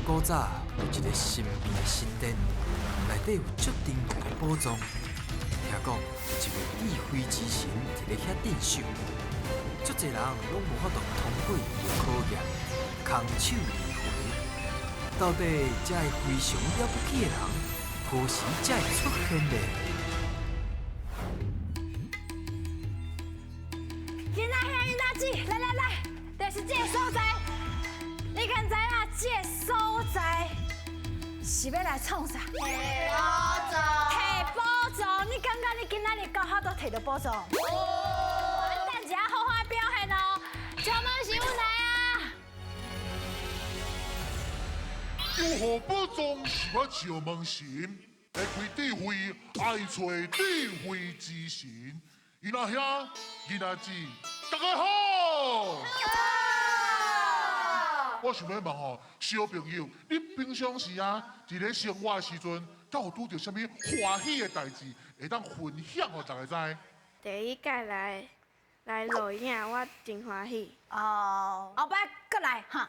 古早有一个神秘的神殿，内底有足珍贵的宝藏。听讲有一位智慧之神伫咧遐镇守，足侪人拢无法度通过伊的考验，空手而回。到底这个非常了不起的人，何时才会出现呢？囡仔兄、囡仔姊，来，就是这个所在。你敢知影这个所在是要来创啥？摕宝藏。摕宝藏，你感觉你今仔日够好都摕到宝藏？哦。等一下好好表现哦，专门是阮来啊。有何宝藏是我招门神，会开智慧，爱找智慧之神。囡仔兄、囡仔姊，大家好。我想要问吼，小朋友，你平常时啊，伫咧生活的时阵，敢有拄着啥物欢喜的代志，会当分享互大家知？第一届来录影，我真欢喜。哦，后摆搁来哈。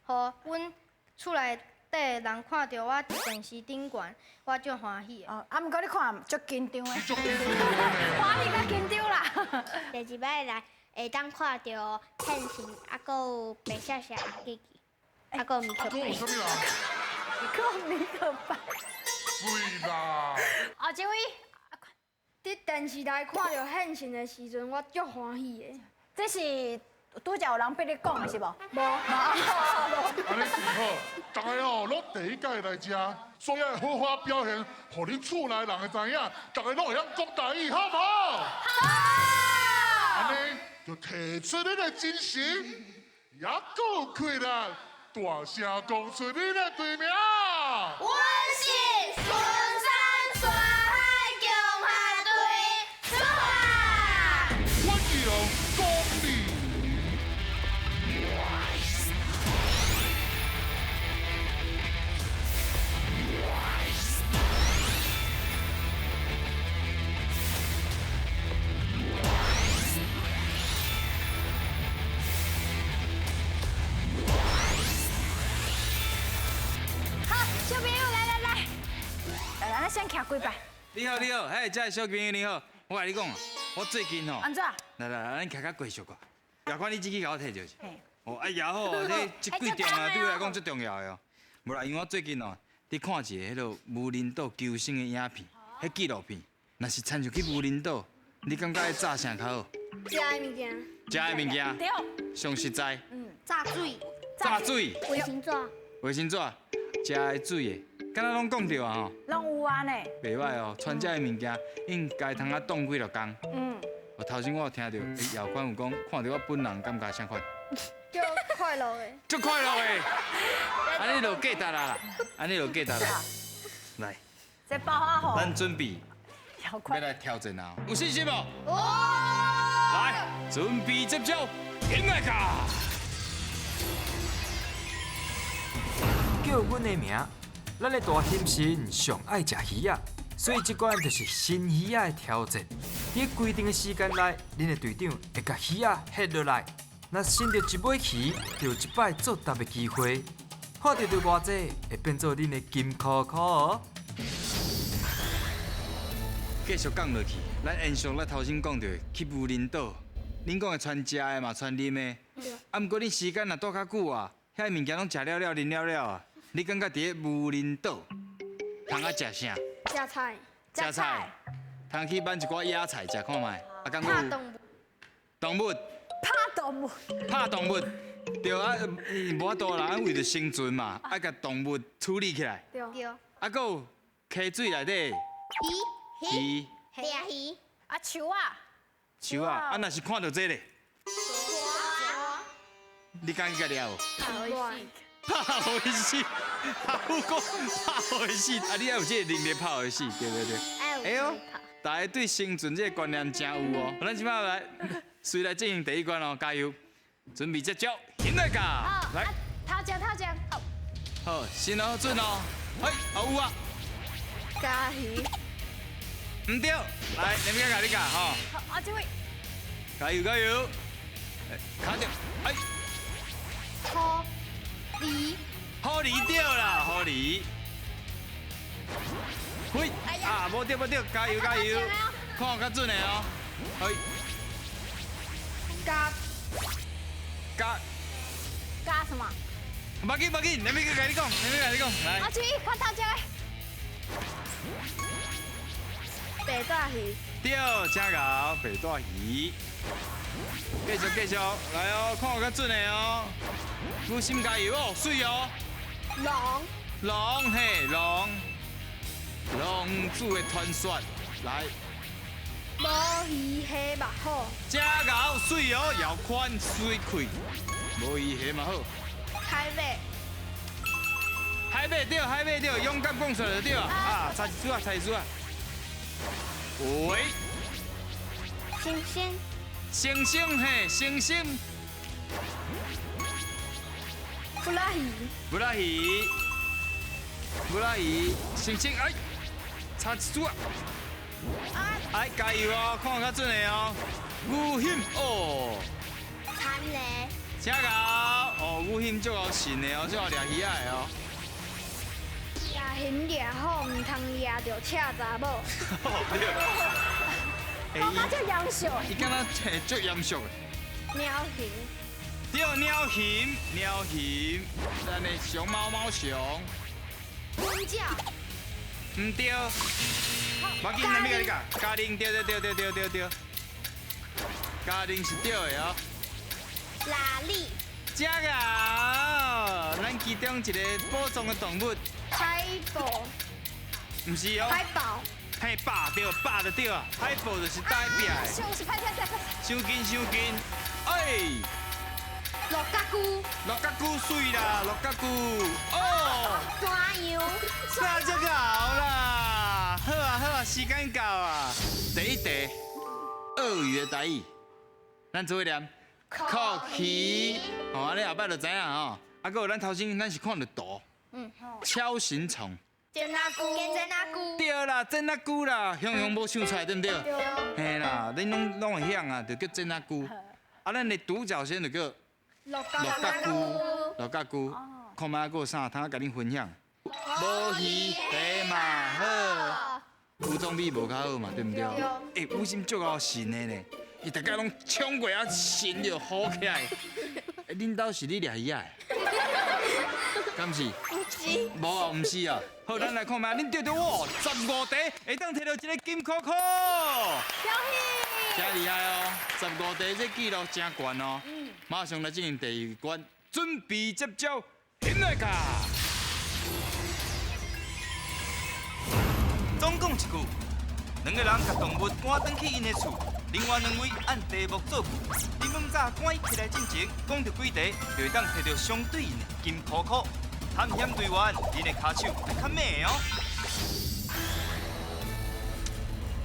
互阮厝内底的人看到我伫电视顶悬，我就欢喜的。哦，啊，毋过你看足紧张的，你足紧张的。欢喜甲紧张啦。第一摆来会当看到现形，啊，搁有白谢谢阿弟弟，啊，搁有米可贝。有啥物人？讲你可白。水啦！啊，这位，伫电视台看到现形的时阵，我足欢喜的。这是拄则有人逼你讲的是无？无。安尼真好，大家哦，拢第一届来遮，所以要好好表现，互恁厝内人会知影，大家拢会晓讲台语，好唔好？好。安尼就提出恁的精神，也够气力，大声讲出恁的队名。阮是孙山山海强悍队，出发！欢迎光临。好，小朋友来，咱先徛几摆。你好，嘿，这小朋友你好，我甲你讲啊，我最近吼，安怎？来，咱徛较过熟个，也看你自己甲我摕就是。嘿。哦，哎呀好，这几点啊，对我来讲最重要的哦。无啦，因为我最近哦，伫看一个迄落武林岛求生的影片，迄纪录片。若是参像去武林岛，你感觉要炸啥较好？食的物件，食的物件，对。上实在。炸水，炸水，卫生纸，卫生纸，食的水的，敢若拢讲着啊吼。拢有啊呢。袂歹哦，穿这的物件应该通啊冻几落工。我头先我有听到姚官有讲，看到我本人感觉啥款？就快乐的。足快乐的，安尼就价值啦，安尼就价值啦。来，这包啊好。咱准备要快。要来挑战啊！有信心无？哦！来，准备接招，演来卡！叫阮的名，咱的大天神上爱食鱼啊，所以这关就是新鱼仔的挑战。伫规定的时间内，恁的队长会甲鱼仔下落来。若伸到一尾鱼，就有一摆作答的机会。看到偌济，会变做恁的金箍箍哦。继续讲落去，咱延续咱头先讲到去武林岛，恁讲的穿食的嘛，穿啉的。啊，毋过恁时间若待较久啊，遐物件拢食了了、啉了了啊。你感觉伫咧武林岛，通啊食啥？食菜，食菜，通去买一寡野菜食看卖。啊，敢有拍动物，动物？拍动物。拍动物，对啊，无法度啦，为着生存嘛，爱甲动物处理起来。对，对，啊，搁有溪水内底鱼、黑啊鱼，啊树啊。树啊，啊，若是看到这咧，你敢去甲掠无？乱，拍互伊死，好讲拍互伊死，啊，你也有这个能力拍互伊死，对对对。哎呦，大家对生存这个观念真有哦。咱即摆来，随来进行第一关哦，加油！准备接招，现在噶，来，头前，好。好，心哦，准哦，嘿，好有啊，加鱼，唔对，来，你们甲你教吼，好，啊这位。加油加油，卡着，哎，好梨，好梨掉啦，好梨。喂，啊，无掉，加油加油，看有较准的哦。哎，加什么？冇紧，那边跟你讲，来阿。七，看大家。白大鱼。对，正好，白带鱼。继续，来哦，看有较准的哦。有心加油哦，水哦。龙嘿，龙主的传说，来。无鱼虾嘛好。正好，水哦，摇宽水开，无鱼虾嘛好。海尾。海马对，勇敢讲出来就对啊！猜一组啊！喂，星嘿，星。布拉鱼，星哎，差一组啊！哎，加油哦，看较准的哦。牛힘哦，残嘞，正好哦，牛힘最好神的哦，最好掠鱼仔的哦。鱼掠好，唔通掠着赤查某。我嘛叫杨秀。伊敢若足严肃的。鸟鱼。对，鸟鱼，咱的熊猫熊。文教。唔对，我紧那边甲你讲，嘉玲对，嘉玲是对的哦。拉力，正啊，咱其中一个宝藏的动物。海豹。唔是哦。海豹。嘿，霸对，霸就对啊，海豹就是代表的。是拍。伤紧，哎。六角菇水啦，六角菇。哦。山羊。啥只好啦？好啊，时间到啊。第一题，鳄鱼的台语，咱做伙念。酷鱼。哦，安尼后摆就知影吼。啊，搁有咱头先咱是看到图。锹形虫。真阿菇。对啦，真阿菇啦，雄无想出来对不对？对。嘿啦，恁拢会晓啊，就叫真阿菇。啊，咱的独角仙就叫六角菇。看卖还有啥通甲恁分享？无鱼茶嘛好，吴宗美无较好嘛，对不对？哎，吴心足够神的呢，伊大家拢冲过啊，神就好起来。恁兜是你掠鱼啊？敢是？无啊，毋是啊。好，咱来看卖，恁对着我15题，会当摕到一个金箍箍。恭喜！真厉害哦！15题这记录真悬哦。马上来进行第二关，准备接招，现来卡。总共一句，两个人甲动物赶转去因的厝，另外2位按题目做句。你们早赶起来进前，讲到几题，就会当摕到相对应的金箍箍。探险队员，恁的骹手要较猛哦。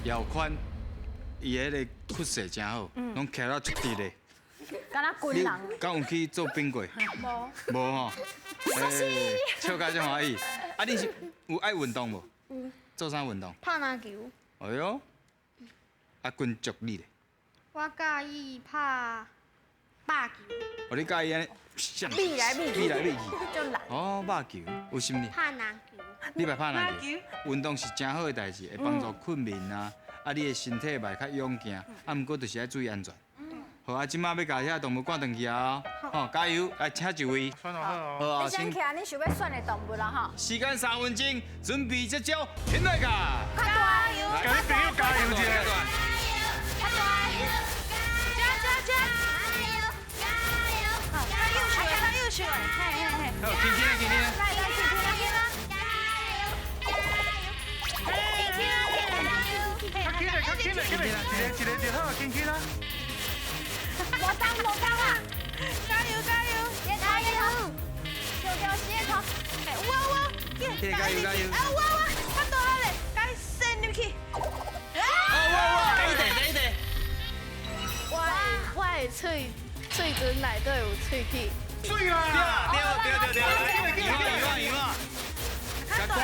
姚宽，伊迄个骨势真好，拢徛到足直的。敢若军人。敢有去做兵过？无吼。诶，笑甲真欢喜。啊，你是有爱运动无？做啥运动？拍篮球。哎呦，啊，军足你咧？我介意拍霸球。哦，你介意安尼？比来比去。就难。哦，肉球有心呢？拍篮球。你袂拍篮球？运动是真好的代志，会帮助困眠啊，啊，你的身体袂较勇健，啊，毋过就是要注意安全。好啊，即马要甲遐动物赶转去啊！吼，加油！来，请一位。好啊，你先起来，你想要选的动物啦吼。时间3分钟，准备接招，现在甲。加油！甲你朋友加油者。优秀！嘿。好，轻轻的，轻轻的。来，轻轻就好，轻轻啊！我当啊！加油！也加油！小鞋头，加油！我，看到了嘞，该伸入去。第一题。我的喙唇内底有喙齿。水啦！对，来，赢啊！较大力，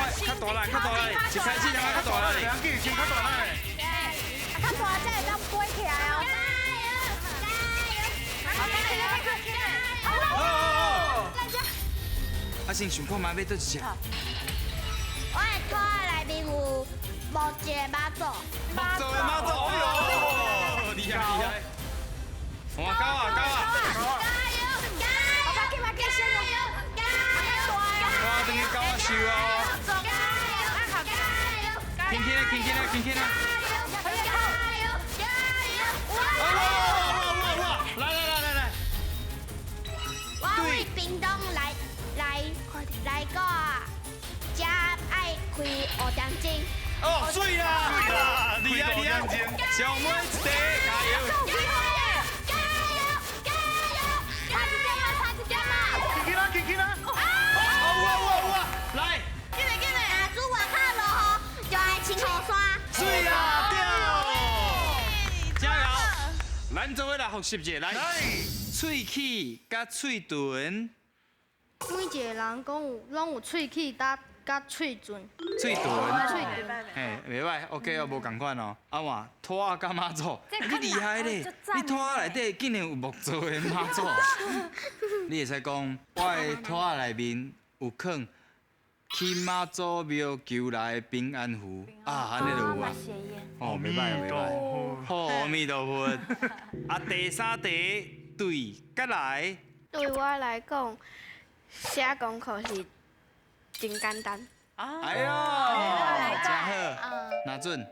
一开始让它较大力。先较大力。较大才会当飞起来哦。哦！啊，先想看买要倒一只。我的拖仔内面有木一个马祖，木做的马祖，哎呦，厉害厉害！哇，高啊高啊！我把给先了。哇，等于高啊收哦！轻轻啊轻轻啊轻轻啊！哇！来！我为屏东来个遮爱开5点钟。哦，水啦！厉害！小妹一地，加油！轻啊！哇！来！若主外口落雨，就爱穿雨伞。水啦，对！加油！咱做伙来复习一下，来，喙齿甲喙唇，每一个人拢有喙齿甲喙唇，喙唇。喙唇。嘿，袂歹 ，OK 哦，无共款哦。啊哇，拖仔甲马祖，你厉害咧！你拖仔内底竟然有木做的马祖，你会使讲，我的拖仔内面有藏去妈祖庙求来的平安符啊，安尼就有啊。哦，袂歹。好，阿弥陀佛。啊，第三题对，再来。对我来讲，写功课是真简单。哎呦，真好。哪准？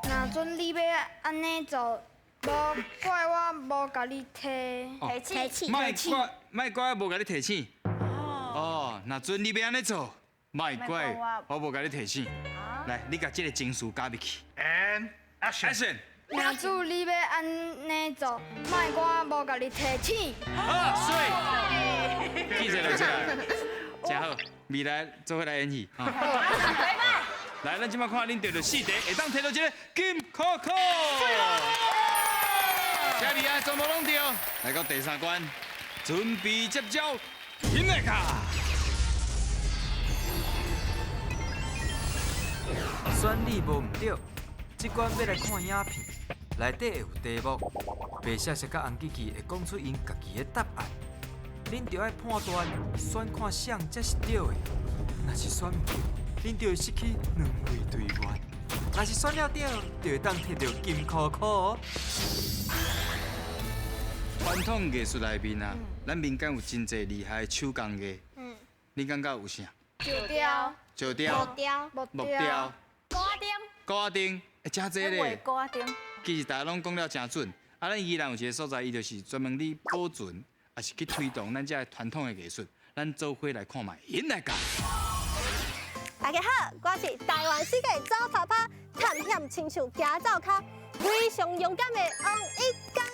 若准你要安尼做，无怪我无甲你提起。莫怪我无甲你提醒。哦，若准你要安尼做，莫怪我无甲你提醒。来，你甲这个情绪加入去。 And action！ 若主你要安尼做，莫怪我无甲你提醒。啊，水！记起来，真好。未来做伙来演戏。来，咱即摆看恁对着4题，会当摕到一个金扣扣。真厉害，全部拢对。来到第3关，准备接招，演来卡。选你无毋对，即关要来看影片，内底会有题目，白雪雪甲红琪琪会讲出因家己的答案，恁就爱判断选看谁才是对的。若是选毋对，恁就会失去2位队员；若是选了对，就会当摕到金箍箍哦。传统艺术内面啊，咱民间有真侪厉害的手工艺。你感觉有啥？石雕、石雕、木雕、高丁，真侪咧。高啊丁。其实大家拢讲了真准，啊，咱宜兰有一个所在，伊就是专门咧保存，也是去推动咱这传统的艺术。咱做伙来看卖，演来讲。大家好，我是台湾世界走头趴探险亲像行走卡，非常勇敢的王一刚啊！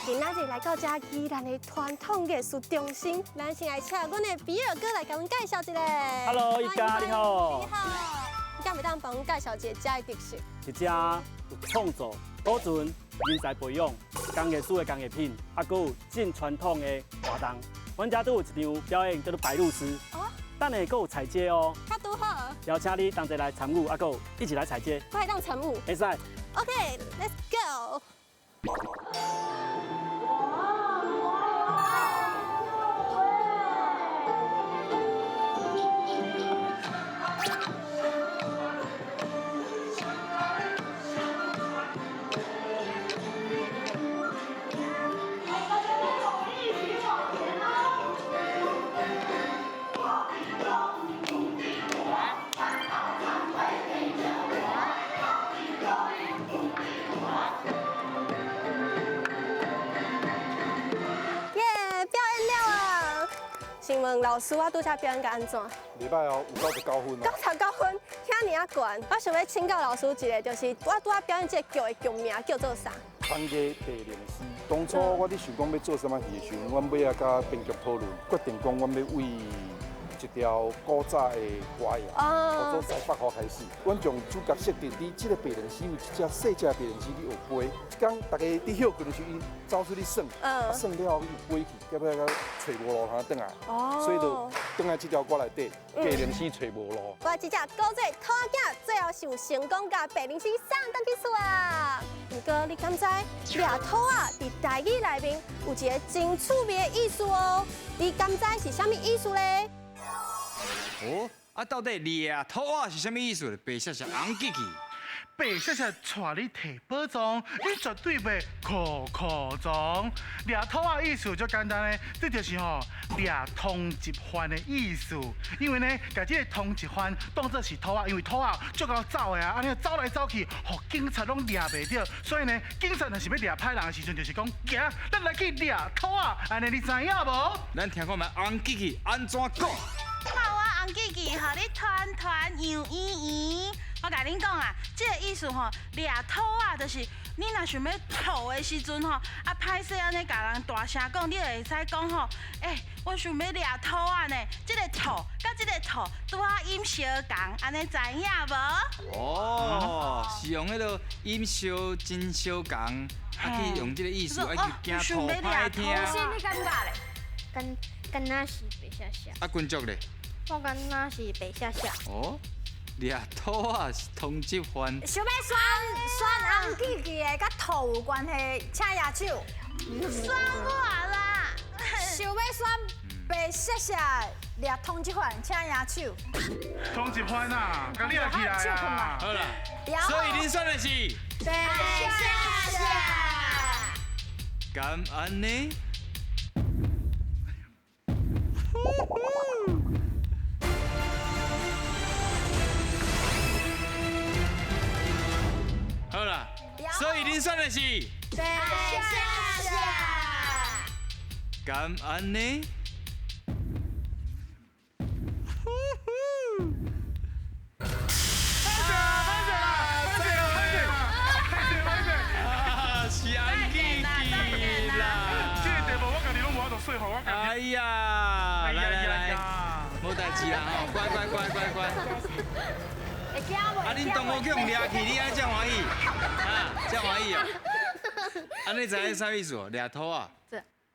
今仔日来到这宜兰的传统艺术中心，咱先来请阮的比尔哥来甲阮介绍一下。Hello， 一家你好。你好。你敢袂当帮阮介绍一下这的特色？一只有创作、保存、人才培养、工艺术的工艺品，还佫有真传统的活动。阮遮都有一场表演叫做白鹭鸶。哦。等下佫有彩街哦。较拄好。邀请你同齐来参与，还佫一起来彩街。我会当参与。会使。OK，Let's go。请问老师，我拄则表演甲安怎？袂歹哦，有99分哦。 99分，遐尔啊悬。我想要请教老师一个，就是我拄仔表演这个剧的剧名叫做啥？传艺白灵诗。当初我咧想讲要做什么戏的时候，阮尾仔甲编剧讨论，决定讲阮要为一条古早的歌谣，叫做《西北河》开始。阮从主角设定伫这个白灵诗有一只细只白灵诗伫学飞。一天大家伫休困的时候，伊走出去耍，耍了后伊飞去，要不要到找无路通转来？所以就转来这条歌内底，白灵诗找无路。我这只古早拖仔最后是有成功甲白灵诗送登去厝啊！不过你敢知抓拖仔伫台语内面有一个真趣味的意思哦？你敢知是啥物意思咧？哦，啊，到底掠土啊是啥物意思？白色红叽叽。白雪雪带你摕宝藏，你绝对袂酷酷装。掠土啊意思就简单咧，这就是吼掠通缉犯的意思。因为呢，把这个通缉犯当作是土啊，因为土啊足够走的啊，安尼走来走去，互警察拢掠袂着。所以呢，警察若是要掠歹人的时阵，就是讲行，咱来去掠土啊，安尼你知影无？咱听看觅红叽叽安怎讲？好啊，红叽叽，互你团团圆圆圆。我甲恁讲啊，这个意思吼，掠土啊，就是你若想要吐的时阵吼，啊歹势安尼甲人大声讲，你就会使讲吼，我想要掠土啊呢，这个吐甲这个吐拄好音相共，安尼知影无？哦，是用迄个音相真相共，啊去用这个意思，啊去惊吐歹听。是你感觉咧？跟那是白下下。啊，君竹咧？我跟那是白下下。哦。掠土啊是通缉犯。想要选红叽叽的，甲土有关系，请举手。选我啦！想要选白色色掠通缉犯，请举手。通缉犯啊，甲你也起来啊！好啦，所以恁选的是白色色。敢安尼？好啦，所以恁选的是白色色。敢安尼？哎呀，来，无代志啦吼，乖。啊，恁同学去用掠去，你安这欢喜？啊，这欢喜啊？安尼知影啥意思？掠土啊？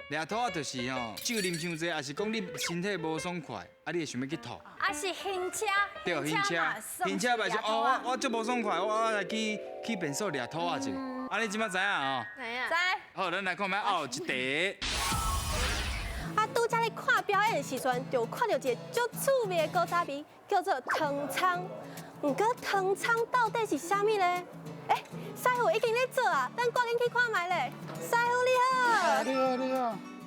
掠土啊，就是吼，酒啉伤济，还是讲你身体无爽快，啊，你会想要去吐？啊是行车，对，行车嘛是哦，我足无爽快，我来去便所掠土啊去。啊，你即摆知影吼？知。好，咱来看觅后一题。啊，拄则咧看表演的时阵，就看到一个足趣味的古早味，叫做糖葱。不过糖葱到底是啥物咧？师傅已经咧做啊，咱赶紧去看卖咧。师傅你好。你好。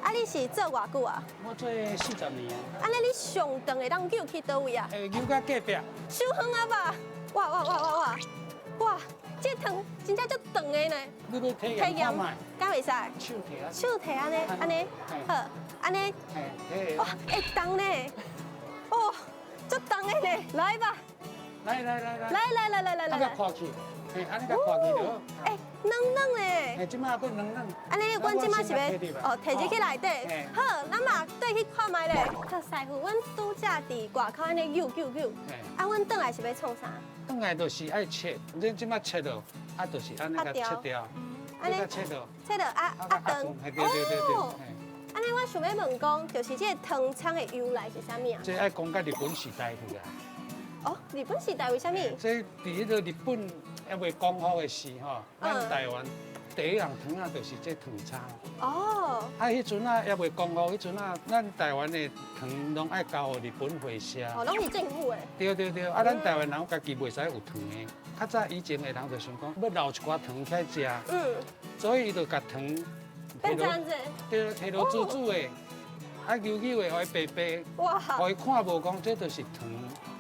啊，你是做偌久啊？我做40年。安尼你上长会当扭去倒位啊？扭到隔壁。手远啊吧？哇！这糖真正足长的呢。你要体验看卖？敢袂使？手提安尼，好，安尼。哇，会动呢。哦，足重的呢，来吧。来。安尼看去，安尼甲看去就。软嘞。即摆变软。安尼，阮即摆是要摕入去内底。好，咱嘛对去看卖咧。好，师傅，阮拄则伫外口安尼扭。啊，阮转来是要创啥？转来就是爱切，恁即摆切落，啊，就是安尼甲切掉，安尼切落啊长。对。安尼，我想要问讲，就是这个糖葱的由来是啥物啊？这爱讲到日本时代去啊。哦，日本时代为啥物？这伫迄个日本还未讲好的时吼，咱台湾第一样糖啊，就是这糖葱。哦。啊，迄阵啊还未讲好，迄阵啊，咱台湾的糖拢爱交予日本回销。哦，拢是政府的。对，啊，咱台湾人家己袂使有糖的。较早以前的人就想讲要留一寡糖起来食。所以伊就甲糖。变这样子。对，摕落煮的，啊扭的，互伊白白，哇，互伊看无讲这就是糖，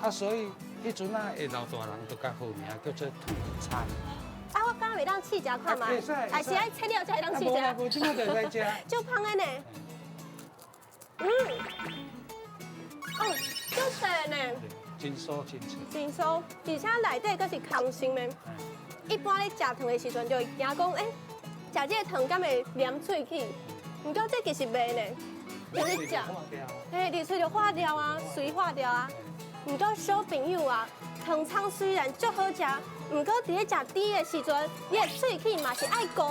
啊所以迄阵啊的老大人就甲好名叫做糖葱。啊，我刚刚袂当试食看嘛，还是爱切了才会当试食。无，即摆就来食。就香的呢。足甜呢。真酥真脆。真酥，而且内底阁是空心的。一般咧食糖的时阵，就会惊讲，食这个糖敢会黏喙齿，不过这其实袂呢，就是食，你喙就化掉啊，水化掉啊。不过小朋友啊，糖葱虽然足好食，不过伫咧食甜的时阵，你的喙齿嘛是爱顾。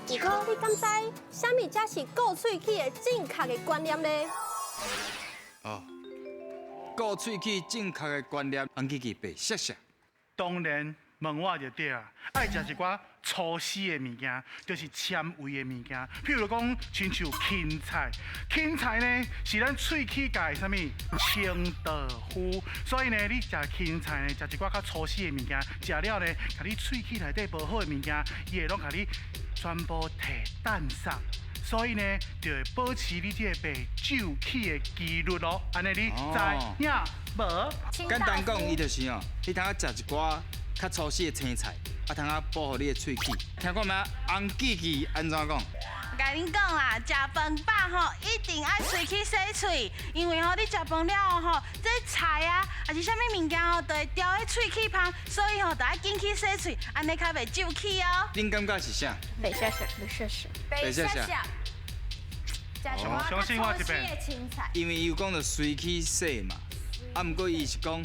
不过你敢知，啥物才是顾喙齿的正确的观念呢？顾喙齿正确的观念，红叽叽白色。当然。问我就对啊，爱食一寡粗丝的物件，就是纤维的物件。譬如讲，亲像芹菜，芹菜呢是咱喙齿界啥物清道夫，所以呢，你食芹菜呢，食一寡较粗丝的物件，食了呢，甲你喙齿内底无好的物件，伊会拢甲你全部摕淡煞。所以呢，就会保持你这个被皱起的几率咯。安尼你知影无？简单讲，伊就是哦，你通食一寡较粗细的青菜，啊，通保护你的喙齿。听过没？红记记安怎讲？甲恁讲啦，食饭饱吼，一定爱喙齿洗喙，因为吼你食饭了吼，这菜啊，还是啥物物件吼，都会掉喺喙齿旁，所以吼，就爱紧去洗喙，安尼较袂皱起哦。恁感觉是啥？白下下，白下下，白下下。食一寡较粗细的青菜。因为伊有讲到水去洗嘛，啊，毋过伊是讲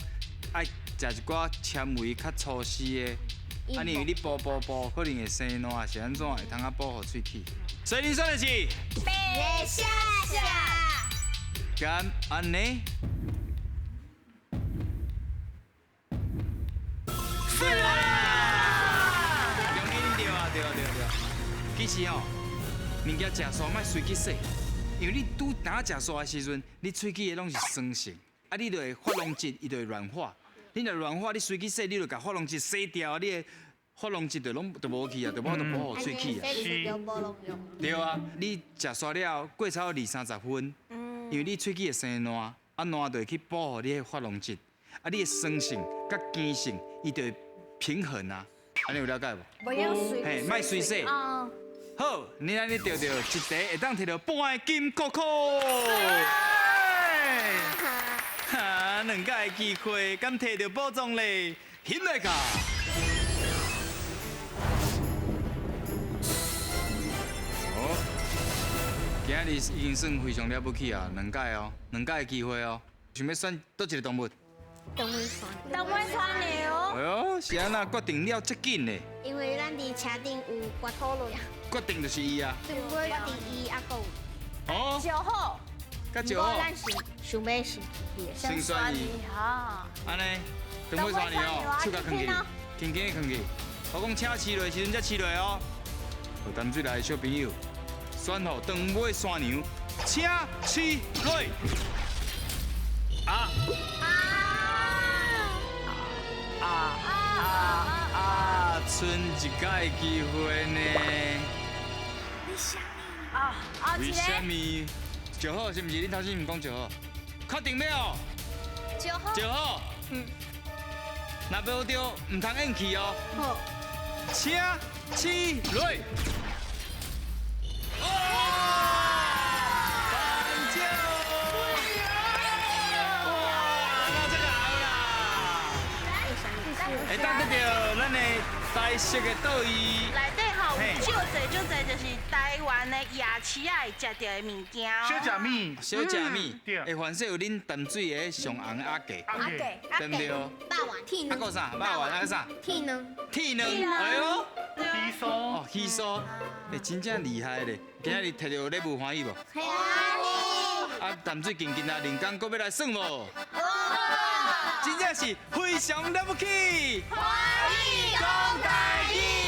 爱食一寡纤维较粗细的，啊，因为你剥，可能会生烂，是安怎会通保护喙齿？所以你选的是白下下。敢安尼？是啦！恭喜你对啊！其实吼，物件食煞莫随去洗。因为你拄当食煞的时阵，你喙齿的拢是酸性，啊，你就会珐琅质伊就会软化。你若软化，你喙齿洗，你就甲珐琅质洗掉，你的珐琅质就拢就无去啊，就无法度保护喙齿啊。对啊，你食煞了过超20-30分，因为你喙齿会生烂，啊烂就会去保护你的珐琅质，啊你的酸性甲碱性伊就会平衡啊。安尼有了解无？袂用水。嘿，莫水洗。好，你安尼钓到一题会当摕到半个金扣扣。哈，两届的机会，敢摕到宝藏咧？现来卡。哦，今日已经算非常了不起啊，两届哦，两届的机会哦。想要选倒一个动物？动物山。动物山牛。哎呦，是安那决定了这紧呢？因为咱伫车顶有决讨论，决定就是伊啊。对，决定伊啊，有。哦。9号。甲9号。咱是想要是伊的。先选伊。好。安尼，动物山牛哦，手甲放去，轻轻的放去。我讲请饲落时阵才饲落哦。有淡水来的小朋友，选好长尾山牛，请饲落。剩一届的机会呢？为什么？9号是毋是？恁头先毋讲9号？确定要9号。9号。若无对，唔通硬气哦。好。请饲落。颁奖！哇，那这个好啦！会当得到咱的台式的倒椅。内底吼有少济，就是台湾的夜市啊会食到的物件。小食米，小食米，会反射有恁淡水的上红鸭架，对不对？肉丸、铁还有啥？肉丸还有啥？铁卵。铁卵，哎呦！稀疏。哦，稀疏，真正厉害咧！今仔日摕到礼物欢喜无？欢喜。啊，淡水近啊，人工阁要来耍无？真正是非常了不起！欢喜讲台语。